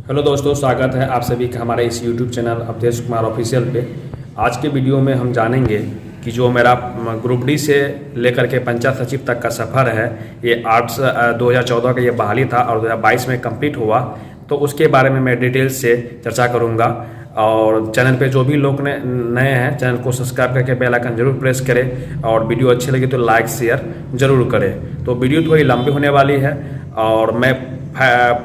Hello दोस्तों, स्वागत है आप सभी का हमारे इस YouTube channel Avdhesh Kumar official पे। आज के वीडियो में हम जानेंगे कि जो मेरा ग्रुप डी से लेकर के पंचायत सचिव तक का सफ़र है, ये 2014 का ये बहाली था और 2022 में कंप्लीट हुआ। तो उसके बारे में मैं डिटेल से चर्चा करूँगा। और चैनल पे जो भी लोग नए हैं, चैनल को सब्सक्राइब करके बेल आइकन जरूर प्रेस करें और वीडियो अच्छी लगी तो लाइक शेयर ज़रूर करें। तो वीडियो थोड़ी लंबी होने वाली है और मैं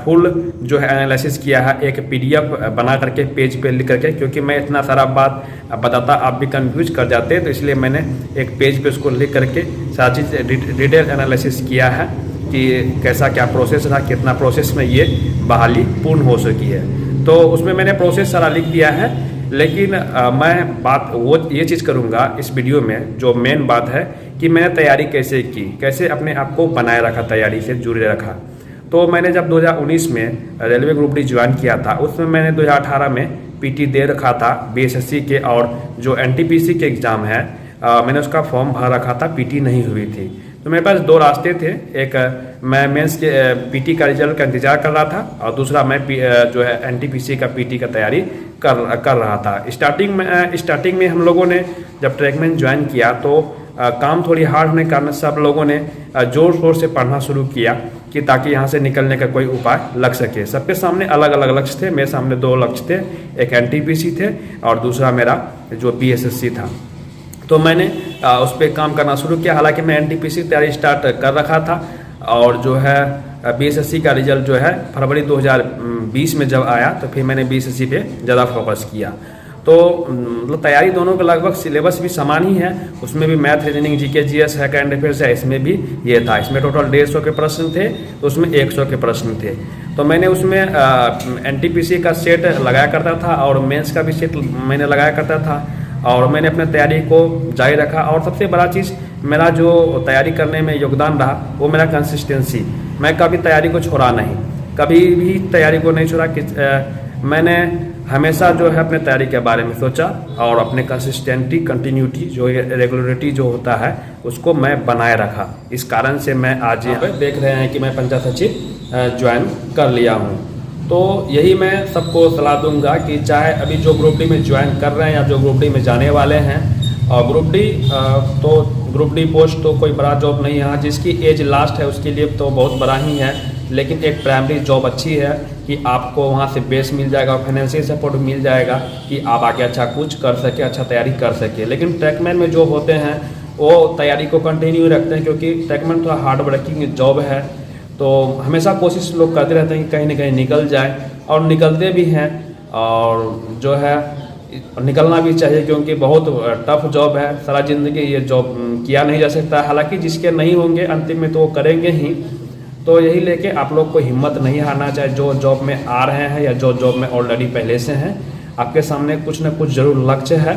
फुल जो है एनालिसिस किया है, एक पीडीएफ बना करके पेज पे लिख करके, क्योंकि मैं इतना सारा बात बताता आप भी कंफ्यूज कर जाते, तो इसलिए मैंने एक पेज पे उसको लिख करके सारी चीज़ डिटेल एनालिसिस किया है कि कैसा क्या प्रोसेस रहा, कितना प्रोसेस में ये बहाली पूर्ण हो सकी है। तो उसमें मैंने प्रोसेस सारा लिख दिया है, लेकिन मैं बात वो ये चीज़ करूँगा इस वीडियो में। जो मेन बात है कि मैंने तैयारी कैसे की, कैसे अपने आप को बनाए रखा, तैयारी से जुड़े रखा। तो मैंने जब 2019 में रेलवे ग्रुप डी ज्वाइन किया था, उसमें मैंने 2018 में पीटी दे रखा था बीएसएससी के, और जो एनटीपीसी के एग्ज़ाम है मैंने उसका फॉर्म भर रखा था, पीटी नहीं हुई थी। तो मेरे पास दो रास्ते थे, एक मैं मेंस के पीटी का रिजल्ट का इंतज़ार कर रहा था और दूसरा मैं जो है एनटीपीसी का पीटी का तैयारी कर रहा था। स्टार्टिंग में हम लोगों ने जब ट्रैकमैन ज्वाइन किया तो काम थोड़ी हार्ड होने के कारण सब लोगों ने जोर शोर से पढ़ना शुरू किया कि ताकि यहाँ से निकलने का कोई उपाय लग सके। सबके सामने अलग अलग लक्ष्य थे, मेरे सामने दो लक्ष्य थे, एक एनटीपीसी थे और दूसरा मेरा जो बीएसएससी था। तो मैंने उस पर काम करना शुरू किया। हालांकि मैं एनटीपीसी की तैयारी स्टार्ट कर रखा था और जो है बीएसएससी का रिजल्ट जो है फरवरी 2020 में जब आया तो फिर मैंने बीएसएससी पे ज़्यादा फोकस किया। तो मतलब तैयारी दोनों का लगभग सिलेबस भी समान ही है, उसमें भी मैथ, रीजनिंग, जीके, जीएस है, करंट अफेयर्स है, इसमें भी ये था। इसमें टोटल 150 के प्रश्न थे, तो उसमें 100 के प्रश्न थे। तो मैंने उसमें एनटीपीसी का सेट लगाया करता था और मेंस का भी सेट मैंने लगाया करता था और मैंने अपने तैयारी को जारी रखा। और सबसे बड़ा चीज़ मेरा जो तैयारी करने में योगदान रहा वो मेरा कंसिस्टेंसी। मैं कभी तैयारी को छोड़ा नहीं, कभी भी तैयारी को नहीं छोड़ा। मैंने हमेशा जो है अपने तैयारी के बारे में सोचा और अपने कंटिन्यूटी जो रेगुलरिटी जो होता है उसको मैं बनाए रखा। इस कारण से मैं आज यहाँ पे देख रहे हैं कि मैं पंचायत सचिव ज्वाइन कर लिया हूँ। तो यही मैं सबको सलाह दूंगा कि चाहे अभी जो ग्रुप डी में ज्वाइन कर रहे हैं या जो ग्रुप डी में जाने वाले हैं, और ग्रुप डी पोस्ट तो कोई बड़ा जॉब नहीं है। जिसकी एज लास्ट है उसके लिए तो बहुत बड़ा ही है, लेकिन एक प्राइमरी जॉब अच्छी है कि आपको वहाँ से बेस मिल जाएगा, फाइनेंशियल सपोर्ट मिल जाएगा कि आप आगे अच्छा कुछ कर सके, अच्छा तैयारी कर सके। लेकिन ट्रैकमैन में जो होते हैं वो तैयारी को कंटिन्यू रखते हैं, क्योंकि ट्रैकमैन थोड़ा हार्ड वर्किंग जॉब है। तो हमेशा कोशिश लोग करते रहते हैं कि कहीं ना कहीं निकल जाए, और निकलते भी हैं। और जो है निकलना भी चाहिए, क्योंकि बहुत टफ जॉब है। सारा ज़िंदगी ये जॉब किया नहीं जा सकता। हालांकि जिसके नहीं होंगे अंतिम में तो वो करेंगे ही। तो यही लेके आप लोग को हिम्मत नहीं हारना चाहिए। जो जॉब में आ रहे हैं या जो जॉब में ऑलरेडी पहले से हैं, आपके सामने कुछ ना कुछ ज़रूर लक्ष्य है।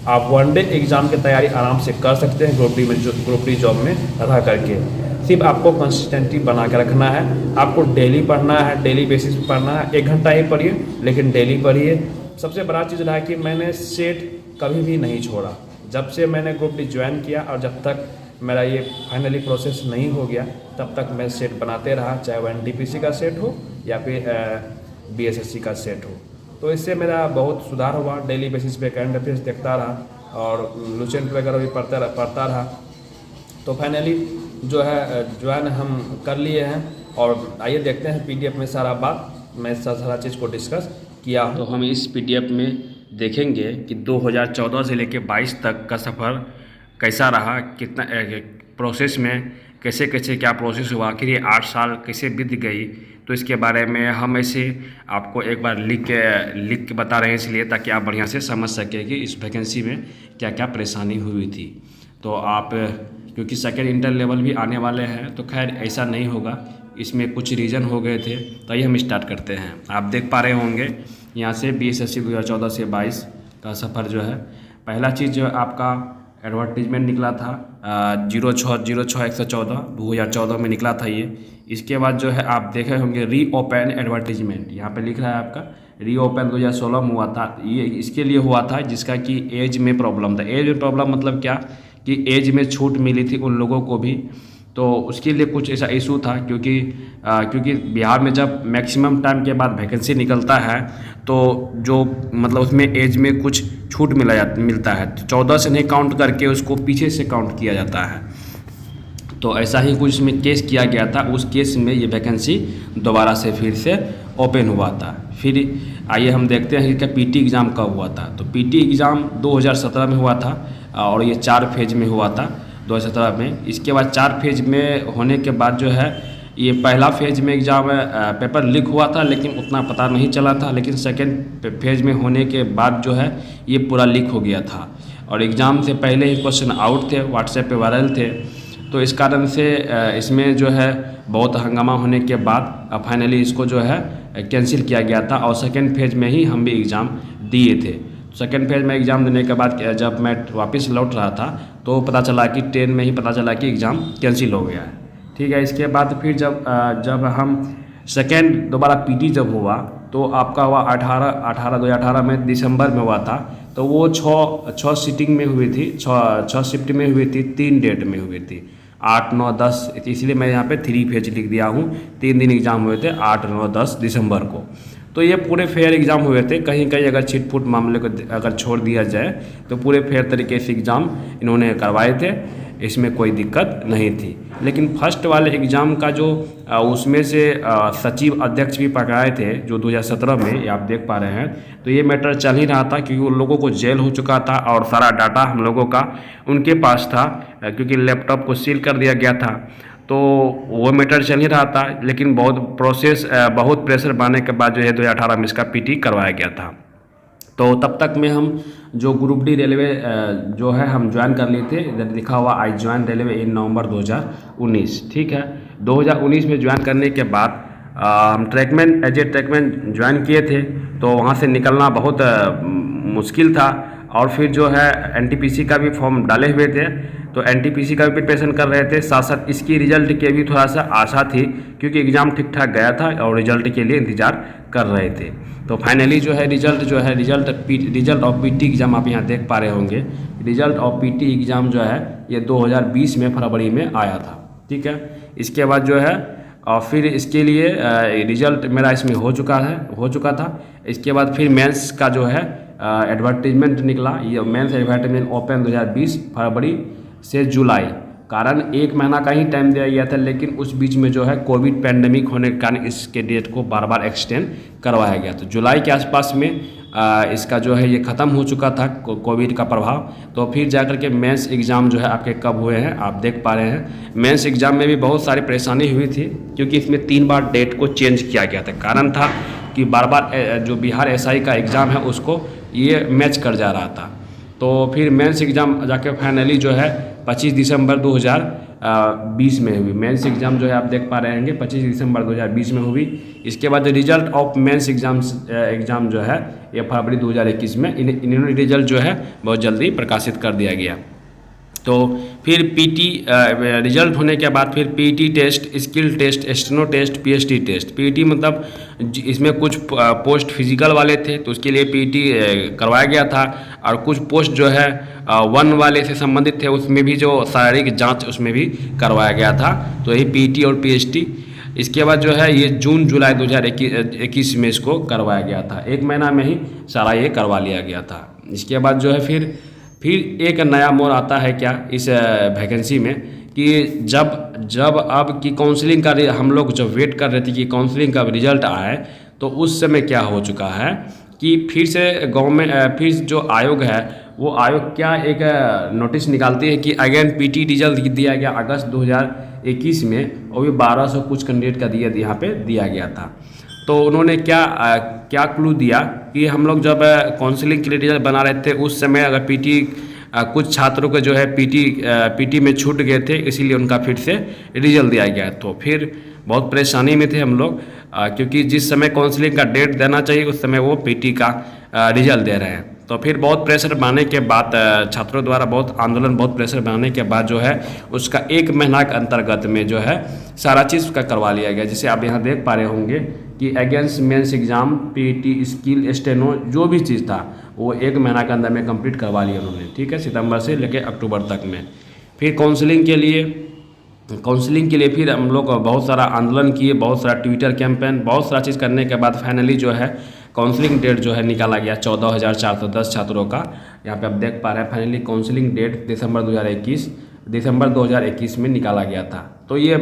आप वनडे एग्ज़ाम की तैयारी आराम से कर सकते हैं ग्रुप डी जॉब में रह करके। सिर्फ आपको कंसिस्टेंसी बना के रखना है। आपको डेली पढ़ना है, डेली बेसिस पर पढ़ना है। 1 घंटा ही पढ़िए, लेकिन डेली पढ़िए। सबसे बड़ा चीज़ रहा है कि मैंने सेट कभी भी नहीं छोड़ा। जब से मैंने ग्रुप डी ज्वाइन किया और जब तक मेरा ये फाइनली प्रोसेस नहीं हो गया, तब तक मैं सेट बनाते रहा, चाहे वो एनटीपीसी का सेट हो या फिर बीएसएससी का सेट हो। तो इससे मेरा बहुत सुधार हुआ। डेली बेसिस पे करंट अफेयर्स देखता रहा और लुसेंट वगैरह भी पढ़ता रहा। तो फाइनली जो है ज्वाइन हम कर लिए हैं। और आइए देखते हैं पीडीएफ में सारा बात, मैं सारा चीज़ को डिस्कस किया। तो हम इस पीडीएफ में देखेंगे कि 2014 से लेकर 22 तक का सफ़र कैसा रहा, कितना प्रोसेस में कैसे कैसे क्या प्रोसेस हुआ, आखिर ये 8 साल कैसे बीत गई। तो इसके बारे में हम ऐसे आपको एक बार लिख के बता रहे हैं, इसलिए ताकि आप बढ़िया से समझ सकें कि इस वैकेंसी में क्या क्या परेशानी हुई थी। तो आप क्योंकि सेकेंड इंटर लेवल भी आने वाले हैं, तो खैर ऐसा नहीं होगा, इसमें कुछ रीज़न हो गए थे। तो ये हम स्टार्ट करते हैं। आप देख पा रहे होंगे यहाँ से बीएसएससी 2014 से 22 का सफ़र जो है, पहला चीज़ जो आपका एडवर्टीजमेंट निकला था 06/06/114 2014 में निकला था ये। इसके बाद जो है आप देखे होंगे रीओपन एडवर्टीजमेंट, यहाँ पे लिख रहा है आपका रीओपन 2016 में हुआ था। ये इसके लिए हुआ था जिसका कि एज में प्रॉब्लम था। एज में प्रॉब्लम मतलब क्या कि एज में छूट मिली थी उन लोगों को भी तो उसके लिए कुछ ऐसा इशू था, क्योंकि बिहार में जब मैक्सिमम टाइम के बाद वैकेंसी निकलता है तो जो मतलब उसमें एज में कुछ छूट मिलता है, तो 14 से नहीं काउंट करके उसको पीछे से काउंट किया जाता है। तो ऐसा ही कुछ इसमें केस किया गया था, उस केस में ये वैकेंसी दोबारा से फिर से ओपन हुआ था। फिर आइए हम देखते हैं कि पीटी एग्ज़ाम कब हुआ था। तो पीटी एग्ज़ाम 2017 में हुआ था और ये 4 फेज में हुआ था 2017 में। इसके बाद 4 फेज में होने के बाद जो है ये पहला फेज में एग्ज़ाम पेपर लीक हुआ था, लेकिन उतना पता नहीं चला था। लेकिन सेकेंड फेज में होने के बाद जो है ये पूरा लीक हो गया था और एग्ज़ाम से पहले ही क्वेश्चन आउट थे, व्हाट्सएप पे वायरल थे। तो इस कारण से इसमें जो है बहुत हंगामा होने के बाद फाइनली इसको जो है कैंसिल किया गया था और सेकेंड फेज में ही हम भी एग्ज़ाम दिए थे। सेकेंड फेज में एग्ज़ाम देने के बाद जब मैं वापस लौट रहा था तो पता चला कि ट्रेन में ही पता चला कि एग्ज़ाम कैंसिल हो गया है। ठीक है, इसके बाद फिर जब हम सेकेंड दोबारा पीटी जब हुआ तो आपका हुआ 2018 में दिसंबर में हुआ था। तो वो 6 सीटिंग में हुई थी, 6 शिफ्ट में हुई थी, 3 डेट में हुई थी, 8, 9, 10। इसलिए मैं यहाँ पे 3 फेज लिख दिया हूँ। 3 दिन एग्ज़ाम हुए थे, 8, 9, 10 दिसंबर को। तो ये पूरे फेयर एग्ज़ाम हुए थे। कहीं कहीं अगर छिटपुट मामले को अगर छोड़ दिया जाए तो पूरे फेयर तरीके से एग्ज़ाम इन्होंने करवाए थे, इसमें कोई दिक्कत नहीं थी। लेकिन फर्स्ट वाले एग्ज़ाम का जो उसमें से सचिव अध्यक्ष भी पकड़ाए थे जो 2017 में, ये आप देख पा रहे हैं। तो ये मैटर चल ही रहा था क्योंकि उन लोगों को जेल हो चुका था और सारा डाटा हम लोगों का उनके पास था, क्योंकि लैपटॉप को सील कर दिया गया था। तो वो मैटर चल ही रहा था, लेकिन बहुत प्रेशर बनने के बाद जो है 2018 में इसका पीटी करवाया गया था। तो तब तक में हम जो ग्रुप डी रेलवे जो है हम ज्वाइन कर लिए थे। इधर लिखा हुआ आई ज्वाइन रेलवे इन नवंबर 2019। ठीक है, 2019 में ज्वाइन करने के बाद हम एज ए ट्रैकमैन ज्वाइन किए थे। तो वहाँ से निकलना बहुत मुश्किल था और फिर जो है एनटीपीसी का भी फॉर्म डाले हुए थे, तो एनटीपीसी का भी प्रिपरेशन कर रहे थे। साथ साथ इसकी रिजल्ट की भी थोड़ा सा आशा थी क्योंकि एग्ज़ाम ठीक ठाक गया था और रिजल्ट के लिए इंतज़ार कर रहे थे। तो फाइनली जो है रिजल्ट ऑफ पीटी एग्ज़ाम आप यहाँ देख पा रहे होंगे। रिजल्ट ऑफ पीटी एग्ज़ाम जो है ये 2020 में फरवरी में आया था। ठीक है, इसके बाद जो है और फिर इसके लिए रिजल्ट मेरा इसमें हो चुका था। इसके बाद फिर मेंस का जो है एडवर्टीजमेंट निकला। ये मेंस एडवर्टीजमेंट ओपन 2020 फरवरी से जुलाई, कारण 1 महीना का ही टाइम दिया गया था। लेकिन उस बीच में जो है कोविड पैंडेमिक होने के कारण इसके डेट को बार बार एक्सटेंड करवाया गया। तो जुलाई के आसपास में इसका जो है ये ख़त्म हो चुका था कोविड का प्रभाव। तो फिर जाकर के मेंस एग्ज़ाम जो है आपके कब हुए हैं आप देख पा रहे हैं। मेंस एग्ज़ाम में भी बहुत सारी परेशानी हुई थी क्योंकि इसमें 3 बार डेट को चेंज किया गया था। कारण था कि बार बार जो बिहार एसआई का एग्ज़ाम है उसको ये मैच कर जा रहा था। तो फिर मेंस एग्ज़ाम जाके फाइनली जो है 25 दिसंबर 2020 में हुई। मेंस एग्ज़ाम जो है आप देख पा रहे हैं 25 दिसंबर 2020 में हुई। इसके बाद रिजल्ट ऑफ मेंस एग्ज़ाम जो है ये फरवरी 2021 में इन्होंने रिजल्ट जो है बहुत जल्दी प्रकाशित कर दिया गया। तो फिर पीटी रिजल्ट होने के बाद फिर PT test, skill test, steno test, PhD test. PT मतलब इसमें कुछ पोस्ट फिजिकल वाले थे तो उसके लिए पीटी करवाया गया था और कुछ पोस्ट जो है 1 वाले से संबंधित थे उसमें भी जो शारीरिक जांच उसमें भी करवाया गया था। तो यही पीटी और पीएचडी। इसके बाद जो है ये जून जुलाई 2021 में इसको करवाया गया था। 1 महीना में ही सारा ये करवा लिया गया था। इसके बाद जो है फिर एक नया मोड़ आता है क्या इस वैकेंसी में कि जब अब की काउंसलिंग का हम लोग जब वेट कर रहे थे कि काउंसलिंग का रिजल्ट आए तो उस समय क्या हो चुका है कि फिर से गवर्नमेंट फिर जो आयोग है वो आयोग क्या एक नोटिस निकालती है कि अगेन पीटी रिजल्ट दिया गया अगस्त 2021 में और भी 1200 कुछ कैंडिडेट का यहाँ पे दिया गया था। तो उन्होंने क्या क्लू दिया कि हम लोग जब काउंसलिंग के लिए रिजल्ट बना रहे थे उस समय अगर पीटी कुछ छात्रों को जो है पीटी में छूट गए थे, इसीलिए उनका फिर से रिजल्ट दिया गया। तो फिर बहुत परेशानी में थे हम लोग क्योंकि जिस समय काउंसलिंग का डेट देना चाहिए उस समय वो पीटी का रिजल्ट दे रहे हैं। तो फिर बहुत प्रेशर बनाने के बाद छात्रों द्वारा बहुत प्रेशर बनाने के बाद जो है उसका 1 महीना के अंतर्गत में जो है सारा चीज़ का करवा लिया गया। जैसे आप यहाँ देख पा रहे होंगे कि against mains exam, PT, skill, steno जो भी चीज़ था वो 1 महीना के अंदर में कंप्लीट करवा लिया उन्होंने। ठीक है, सितंबर से लेकर अक्टूबर तक में। फिर काउंसलिंग के लिए काउंसलिंग के लिए फिर हम लोग बहुत सारा आंदोलन किए, बहुत सारा ट्विटर कैंपेन, बहुत सारा चीज़ करने के बाद फाइनली जो है काउंसलिंग डेट जो है निकाला गया 14,410 छात्रों का। यहाँ पे आप देख पा रहे हैं फाइनली काउंसलिंग डेट दिसंबर 2021 में निकाला गया था। तो ये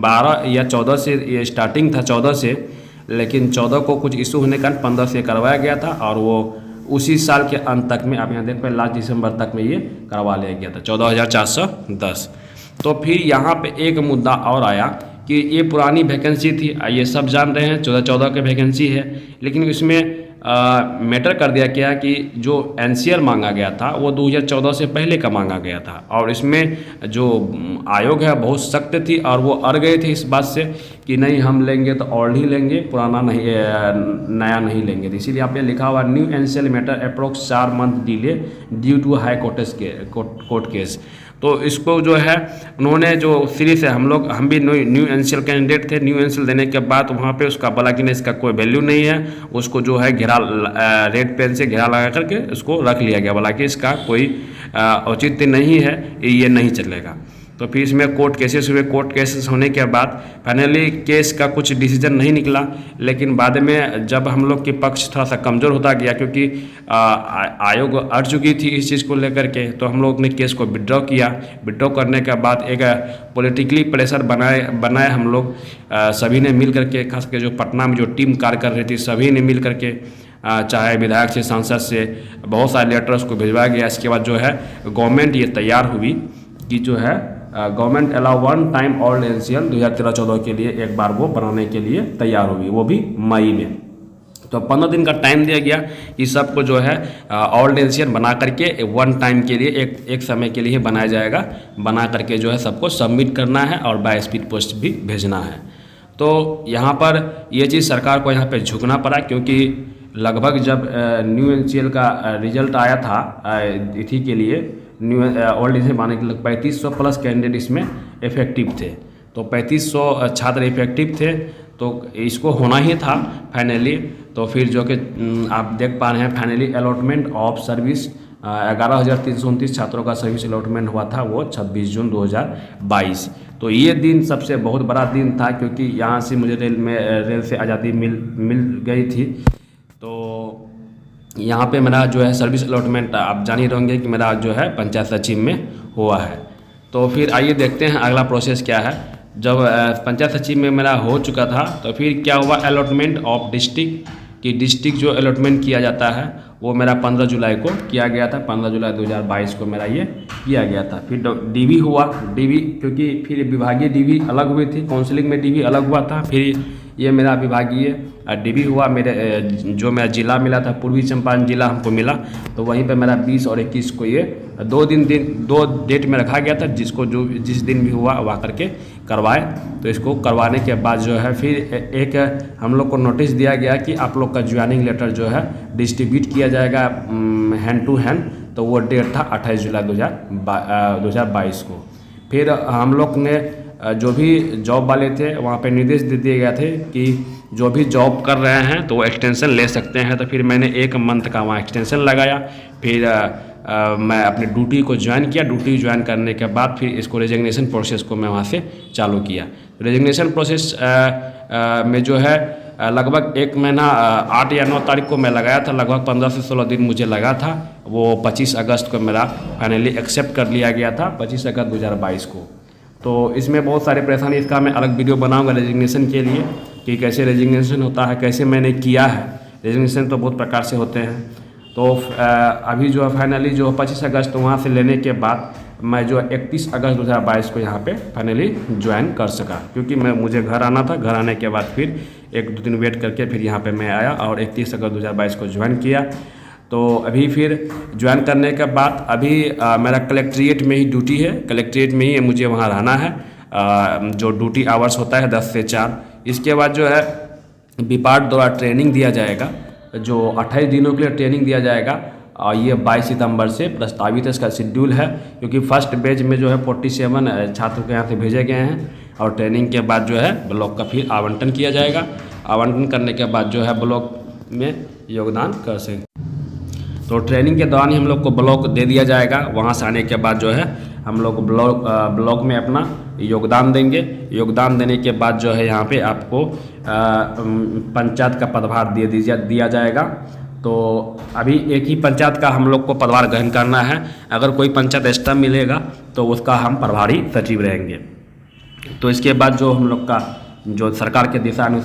12 या 14 से ये स्टार्टिंग था 14 से, लेकिन 14 को कुछ इशू होने के कारण 15 से करवाया गया था और वो उसी साल के अंत तक में आप यहाँ देख पाए लास्ट दिसंबर तक में ये करवा लिया गया था 14,410। तो फिर यहाँ पे एक मुद्दा और आया कि ये पुरानी वैकेंसी थी, ये सब जान रहे हैं 14 की वैकेंसी है, लेकिन इसमें मैटर कर दिया गया कि जो एनसीएल मांगा गया था वो 2014 से पहले का मांगा गया था और इसमें जो आयोग है बहुत सख्त थी और वो अड़ गए थे इस बात से कि नहीं हम लेंगे तो ओल्ड ही लेंगे, पुराना नहीं, नया नहीं लेंगे। तो इसीलिए आप ये लिखा हुआ new NCL matter approx 4 month delay due to high court case. तो इसको जो है उन्होंने जो सिरे से हम भी न्यू एनसीएल कैंडिडेट थे, न्यू एनसीएल देने के बाद वहाँ पे उसका बोला कि नहीं इसका कोई वैल्यू नहीं है, उसको जो है घेरा रेड पेन से घेरा लगा करके उसको रख लिया गया, बोला कि इसका कोई औचित्य नहीं है, ये नहीं चलेगा। तो फिर इसमें कोर्ट केसेस हुए, कोर्ट केसेस होने के बाद फाइनली केस का कुछ डिसीजन नहीं निकला, लेकिन बाद में जब हम लोग के पक्ष थोड़ा सा कमज़ोर होता गया क्योंकि आयोग अड़ चुकी थी इस चीज़ को लेकर के, तो हम लोग ने केस को विड्रॉ किया। विड्रॉ करने के बाद एक पॉलिटिकली प्रेशर बनाए हम लोग सभी ने मिल करके, खास करके जो पटना में जो टीम कार्य कर रही थी सभी ने मिल करके, चाहे विधायक से सांसद से बहुत सारे लेटर्स को भिजवाया गया। इसके बाद जो है गवर्नमेंट ये तैयार हुई कि जो है government allow 1 time old NCL 2013-14 के लिए एक बार वो बनाने के लिए तैयार हुई, वो भी मई में। तो 15 दिन का टाइम दिया गया कि सबको जो है ओल्ड एनसीएल बना करके 1 टाइम के लिए एक समय के लिए बनाया जाएगा, बना करके जो है सबको सबमिट करना है और बाय स्पीड पोस्ट भी भेजना है। तो यहाँ पर ये चीज़ सरकार को यहाँ पे झुकना पड़ा क्योंकि लगभग जब न्यू एनसीएल का रिजल्ट आया था इथी के लिए न्यू ओल्ड एनसीएल बनाने के लिए 3500 प्लस कैंडिडेट इसमें इफेक्टिव थे। तो 3500 छात्र इफेक्टिव थे, तो इसको होना ही था फाइनली। तो फिर जो कि आप देख पा रहे हैं फाइनली अलॉटमेंट ऑफ सर्विस 11,329 छात्रों का सर्विस अलॉटमेंट हुआ था, वो 26 जून 2022। तो ये दिन सबसे बहुत बड़ा दिन था क्योंकि यहाँ से मुझे रेल से आज़ादी मिल गई थी। तो यहाँ पे मेरा जो है सर्विस अलॉटमेंट आप जान ही रहेंगे कि मेरा जो है पंचायत सचिव में हुआ है। तो फिर आइए देखते हैं अगला प्रोसेस क्या है। जब पंचायत सचिव में मेरा हो चुका था तो फिर क्या हुआ, अलॉटमेंट ऑफ डिस्ट्रिक्ट कि डिस्ट्रिक्ट जो अलॉटमेंट किया जाता है वो मेरा 15 जुलाई को किया गया था। 15 जुलाई 2022 को मेरा ये किया गया था। फिर डीवी हुआ, डीवी क्योंकि फिर विभागीय डीवी अलग हुई थी, काउंसलिंग में डीवी अलग हुआ था, फिर ये मेरा विभागीय डीवी हुआ। मेरे जो मेरा ज़िला मिला था पूर्वी चंपारण ज़िला हमको मिला, तो वहीं पे मेरा 20 और 21 को ये दो डेट में रखा गया था, जिस दिन भी हुआ वहाँ करके करवाए। तो इसको करवाने के बाद जो है फिर एक हम लोग को नोटिस दिया गया कि आप लोग का ज्वाइनिंग लेटर जो है डिस्ट्रीब्यूट किया जाएगा हैंड टू हैंड। तो वो डेट था 28 जुलाई 2022 को। फिर हम लोग ने जो भी जॉब वाले थे वहाँ पे निर्देश दे दिए गए थे कि जो भी जॉब कर रहे हैं तो वो एक्सटेंशन ले सकते हैं। तो फिर मैंने 1 मंथ का वहाँ एक्सटेंशन लगाया। फिर मैं अपनी ड्यूटी को ज्वाइन किया। ड्यूटी ज्वाइन करने के बाद फिर इसको रेजिग्नेशन प्रोसेस को मैं वहाँ से चालू किया। रेजिग्नेशन प्रोसेस में जो है लगभग 1 महीना 8 या 9 तारीख को मैं लगाया था, लगभग 15 से 16 दिन मुझे लगा था। वो 25 अगस्त को मेरा फाइनली एक्सेप्ट कर लिया गया था, 25 अगस्त 2022 को। तो इसमें बहुत सारे परेशानी, इसका मैं अलग वीडियो बनाऊंगा रेजिग्नेशन के लिए कि कैसे रेजिग्नेशन होता है, कैसे मैंने किया है। रेजिग्नेशन तो बहुत प्रकार से होते हैं। तो अभी जो है फाइनली जो 25 अगस्त वहाँ से लेने के बाद मैं जो 31 अगस्त 2022 को यहाँ पे फाइनली ज्वाइन कर सका, क्योंकि मुझे घर आना था। घर आने के बाद फिर 1-2 दिन वेट करके फिर यहाँ पे मैं आया और 31 अगस्त 2022 को ज्वाइन किया। तो अभी फिर ज्वाइन करने के बाद अभी मेरा कलेक्ट्रेट में ही ड्यूटी है, कलेक्ट्रेट में ही मुझे वहाँ रहना है। जो ड्यूटी आवर्स होता है 10 से 4। इसके बाद जो है विपार्ट द्वारा ट्रेनिंग दिया जाएगा, जो 28 दिनों के लिए ट्रेनिंग दिया जाएगा। और ये 22 सितंबर से प्रस्तावित इसका शेड्यूल है, क्योंकि फर्स्ट बैच में जो है 47 छात्र के यहाँ से भेजे गए हैं। और ट्रेनिंग के बाद जो है ब्लॉक का फिर आवंटन किया जाएगा। आवंटन करने के बाद जो है ब्लॉक में योगदान कर सकें। तो ट्रेनिंग के दौरान ही हम लोग को ब्लॉक दे दिया जाएगा। वहाँ से आने के बाद जो है हम लोग ब्लॉक में अपना योगदान देंगे। योगदान देने के बाद जो है यहाँ पे आपको पंचायत का पदभार दिया जाएगा। तो अभी एक ही पंचायत का हम लोग को पदभार ग्रहण करना है। अगर कोई पंचायत एक्स्ट्रा मिलेगा तो उसका हम प्रभारी सचिव रहेंगे। तो इसके बाद जो हम लोग का जो सरकार के दिशा